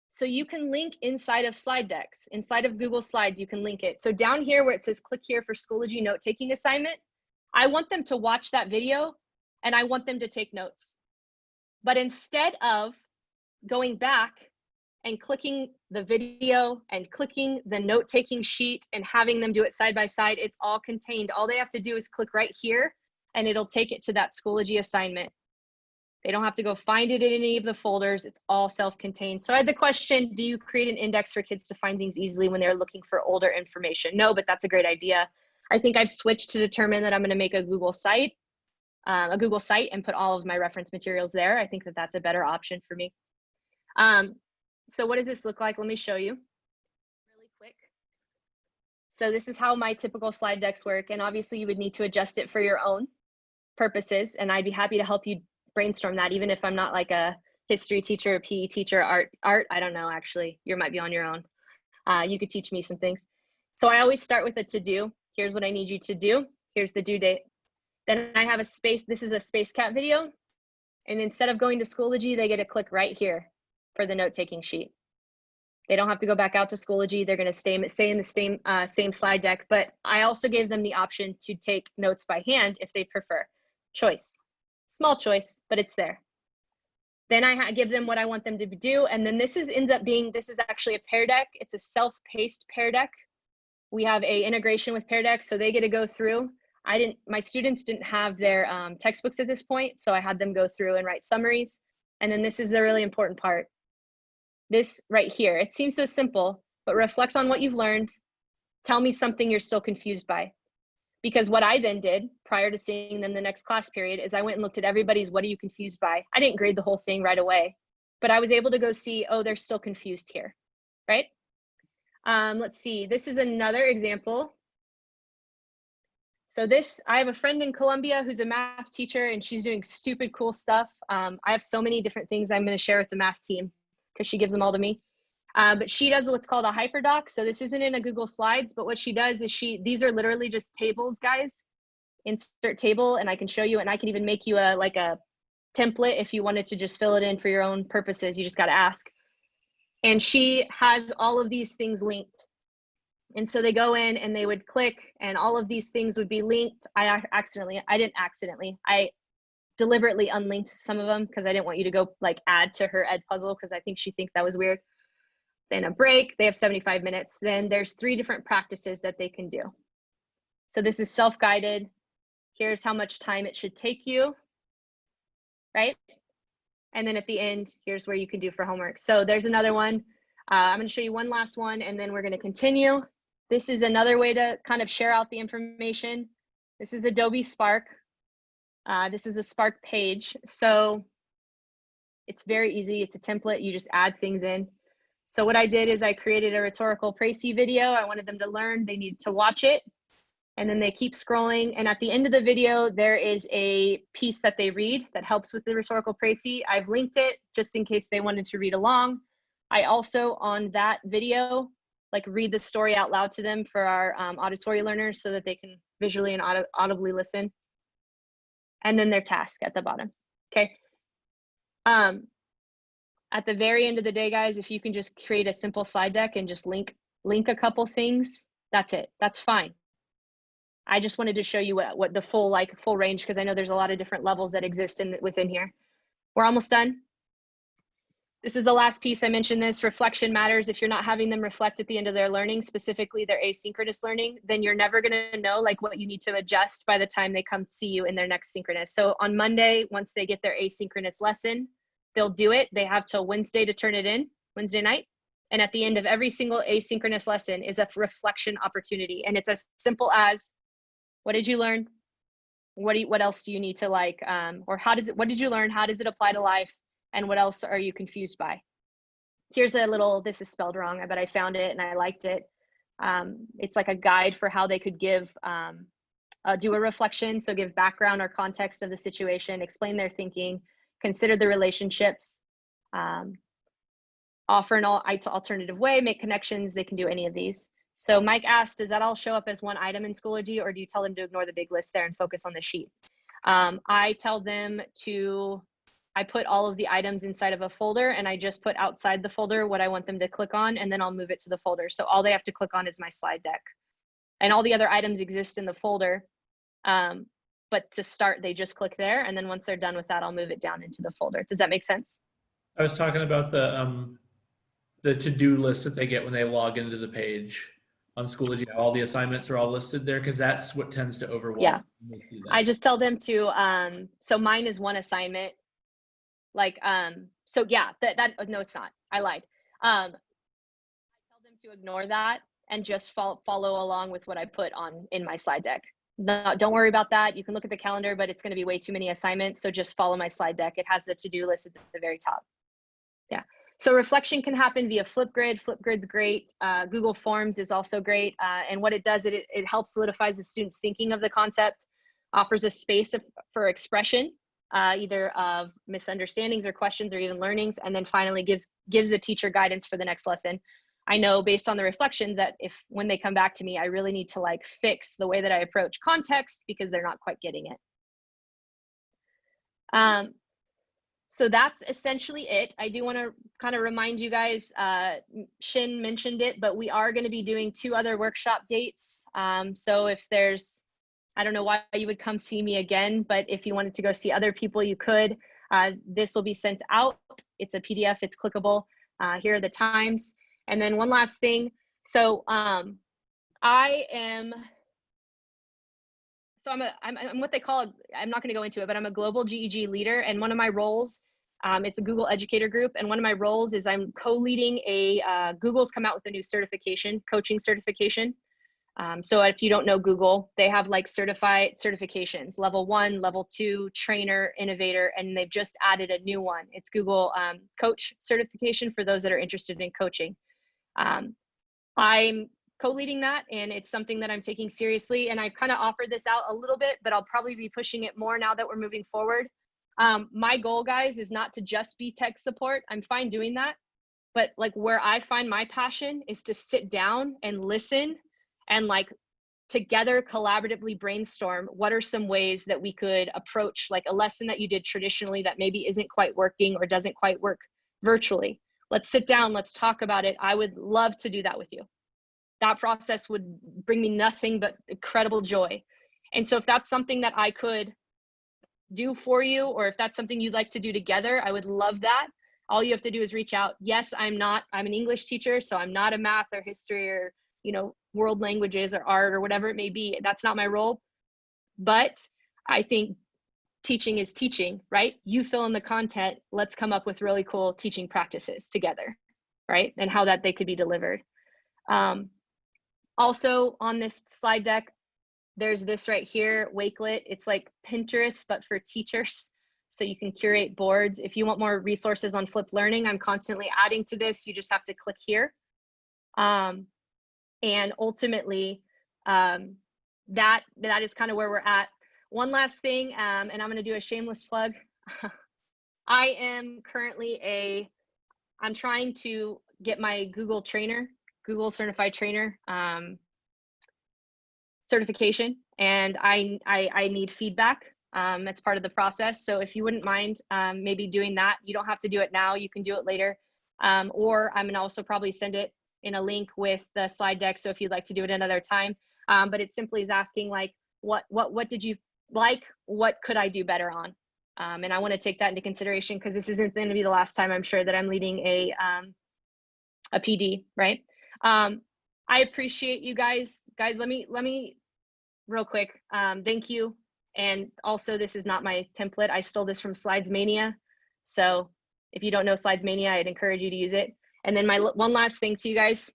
So you can link inside of slide decks, inside of Google Slides, you can link it. So down here where it says click here for Schoology note-taking assignment, I want them to watch that video and I want them to take notes. But instead of going back and clicking the video and clicking the note-taking sheet and having them do it side by side, it's all contained. All they have to do is click right here and it'll take it to that Schoology assignment. They don't have to go find it in any of the folders. It's all self-contained. So I had the question, do you create an index for kids to find things easily when they're looking for older information? No, but that's a great idea. I think I've switched to determine that I'm gonna make a Google site and put all of my reference materials there. I think that that's a better option for me. So what does this look like? Let me show you really quick. So this is how my typical slide decks work. And obviously you would need to adjust it for your own. purposes, and I'd be happy to help you brainstorm that, even if I'm not like a history teacher, a PE teacher, art, I don't know, actually, you might be on your own. You could teach me some things. So I always start with a to-do. Here's what I need you to do. Here's the due date. Then I have a space, this is a Space Cat video. And instead of going to Schoology, they get to click right here for the note-taking sheet. They don't have to go back out to Schoology. They're going to stay in the same slide deck, but I also gave them the option to take notes by hand if they prefer. Choice, small choice, but it's there. Then I give them what I want them to do, and then this ends up being, this is actually a Pear Deck. It's a self-paced Pear Deck. We have a integration with Pear Deck, so they get to go through. My students didn't have their textbooks at this point, so I had them go through and write summaries. And then this is the really important part. This right here, it seems so simple, but reflect on what you've learned. Tell me something you're still confused by. Because what I then did prior to seeing them the next class period is I went and looked at everybody's, what are you confused by? I didn't grade the whole thing right away, but I was able to go see, oh, they're still confused here, right? Let's see, this is another example. So I have a friend in Colombia who's a math teacher, and she's doing stupid cool stuff. I have so many different things I'm going to share with the math team because she gives them all to me. But she does what's called a hyperdoc. So this isn't in a Google Slides, but what she does is these are literally just tables, guys. Insert table, and I can show you, and I can even make you like a template if you wanted to just fill it in for your own purposes. You just got to ask. And she has all of these things linked. And so they go in and they would click, and all of these things would be linked. I deliberately unlinked some of them because I didn't want you to go like add to her ed puzzle because I think she thinks that was weird. Then a break, they have 75 minutes. Then there's 3 different practices that they can do. So this is self-guided. Here's how much time it should take you, right? And then at the end, here's where you can do for homework. So there's another one. I'm going to show you one last one, and then we're going to continue. This is another way to kind of share out the information. This is Adobe Spark. This is a Spark page. So it's very easy. It's a template. You just add things in. So what I did is I created a rhetorical précis video. I wanted them to learn. They need to watch it. And then they keep scrolling. And at the end of the video, there is a piece that they read that helps with the rhetorical précis. I've linked it just in case they wanted to read along. I also, on that video, like read the story out loud to them for our auditory learners so that they can visually and audibly listen. And then their task at the bottom, okay? At the very end of the day, guys, if you can just create a simple slide deck and just link a couple things, that's it, that's fine. I just wanted to show you what the full range, because I know there's a lot of different levels that exist within here. We're almost done. This is the last piece. I mentioned this, reflection matters. If you're not having them reflect at the end of their learning, specifically their asynchronous learning, then you're never gonna know like what you need to adjust by the time they come see you in their next synchronous. So on Monday, once they get their asynchronous lesson, they'll do it. They have till Wednesday to turn it in, Wednesday night. And at the end of every single asynchronous lesson is a reflection opportunity. And it's as simple as, what did you learn? What else do you need to like, or what did you learn? How does it apply to life? And what else are you confused by? Here's a little, this is spelled wrong, but I found it and I liked it. It's like a guide for how they could do a reflection. So give background or context of the situation, explain their thinking, consider the relationships, offer an alternative way, make connections. They can do any of these. So Mike asked, does that all show up as one item in Schoology, or do you tell them to ignore the big list there and focus on the sheet? I tell them I put all of the items inside of a folder, and I just put outside the folder what I want them to click on, and then I'll move it to the folder. So all they have to click on is my slide deck. And all the other items exist in the folder. But to start, they just click there. And then once they're done with that, I'll move it down into the folder. Does that make sense? I was talking about the to-do list that they get when they log into the page on Schoology. All the assignments are all listed there, because that's what tends to overwhelm. Yeah. I just tell them to, so mine is one assignment. Like, so yeah, no, it's not. I lied. I tell them to ignore that and just follow along with what I put in my slide deck. No, don't worry about that. You can look at the calendar, but it's going to be way too many assignments. So just follow my slide deck. It has the to-do list at the very top. Yeah. So reflection can happen via Flipgrid. Flipgrid's great. Google Forms is also great. And what it does, it helps solidifies the student's thinking of the concept. offers a space for expression, either of misunderstandings or questions or even learnings, and then finally gives the teacher guidance for the next lesson. I know based on the reflections that when they come back to me, I really need to like fix the way that I approach context because they're not quite getting it. So that's essentially it. I do want to kind of remind you guys, Shin mentioned it, but we are going to be doing 2 other workshop dates. So if there's, I don't know why you would come see me again, but if you wanted to go see other people, you could. This will be sent out. It's a PDF, it's clickable. Here are the times. And then one last thing. So I'm what they call, I'm not going to go into it, but I'm a global GEG leader. And one of my roles, it's a Google Educator Group. And one of my roles is I'm co-leading Google's come out with a new certification, coaching certification. So if you don't know Google, they have like certified certifications, level 1, level 2, trainer, innovator, and they've just added a new one. It's Google coach certification for those that are interested in coaching. I'm co-leading that, and it's something that I'm taking seriously, and I've kind of offered this out a little bit, but I'll probably be pushing it more now that we're moving forward. My goal, guys, is not to just be tech support. I'm fine doing that, but like where I find my passion is to sit down and listen and like together collaboratively brainstorm what are some ways that we could approach like a lesson that you did traditionally that maybe isn't quite working or doesn't quite work virtually. Let's sit down, let's talk about it. I would love to do that with you. That process would bring me nothing but incredible joy. And so if that's something that I could do for you, or if that's something you'd like to do together, I would love that. All you have to do is reach out. Yes, I'm an English teacher, so I'm not a math or history or, world languages or art or whatever it may be. That's not my role. But I think teaching is teaching, right? You fill in the content. Let's come up with really cool teaching practices together, right? And how that they could be delivered. Also on this slide deck, there's this right here, Wakelet. It's like Pinterest, but for teachers. So you can curate boards. If you want more resources on flipped learning, I'm constantly adding to this. You just have to click here. And ultimately, that is kind of where we're at. One last thing, and I'm going to do a shameless plug. I am currently I'm trying to get my Google certified trainer certification, and I need feedback. It's part of the process. So if you wouldn't mind maybe doing that, you don't have to do it now. You can do it later. Or I'm going to also probably send it in a link with the slide deck. So if you'd like to do it another time, but it simply is asking like, what did you like? What could I do better on? And I want to take that into consideration because this isn't going to be the last time I'm sure that I'm leading a PD, right? I appreciate you guys. Guys, let me real quick. Thank you. And also, this is not my template. I stole this from Slides Mania. So if you don't know Slides Mania, I'd encourage you to use it. And then my one last thing to you guys,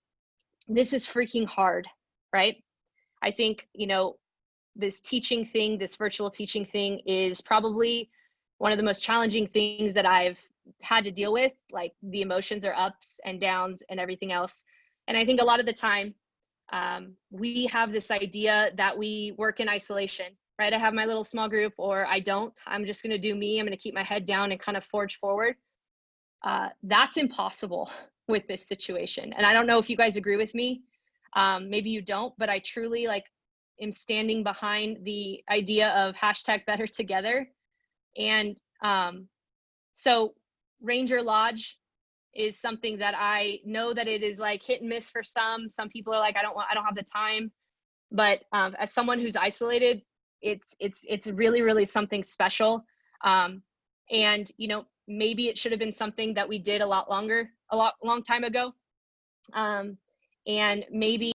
this is freaking hard, right? I think, this teaching thing, this virtual teaching thing is probably one of the most challenging things that I've had to deal with. Like the emotions are ups and downs and everything else. And I think a lot of the time, we have this idea that we work in isolation, right? I have my little small group, or I don't. I'm just going to do me. I'm going to keep my head down and kind of forge forward. That's impossible with this situation. And I don't know if you guys agree with me. Maybe you don't, but I truly am standing behind the idea of #BetterTogether. And so Ranger Lodge is something that I know that it is like hit and miss for some. Some people are like, I don't have the time. But as someone who's isolated, it's really, really something special. And maybe it should have been something that we did a long time ago. And maybe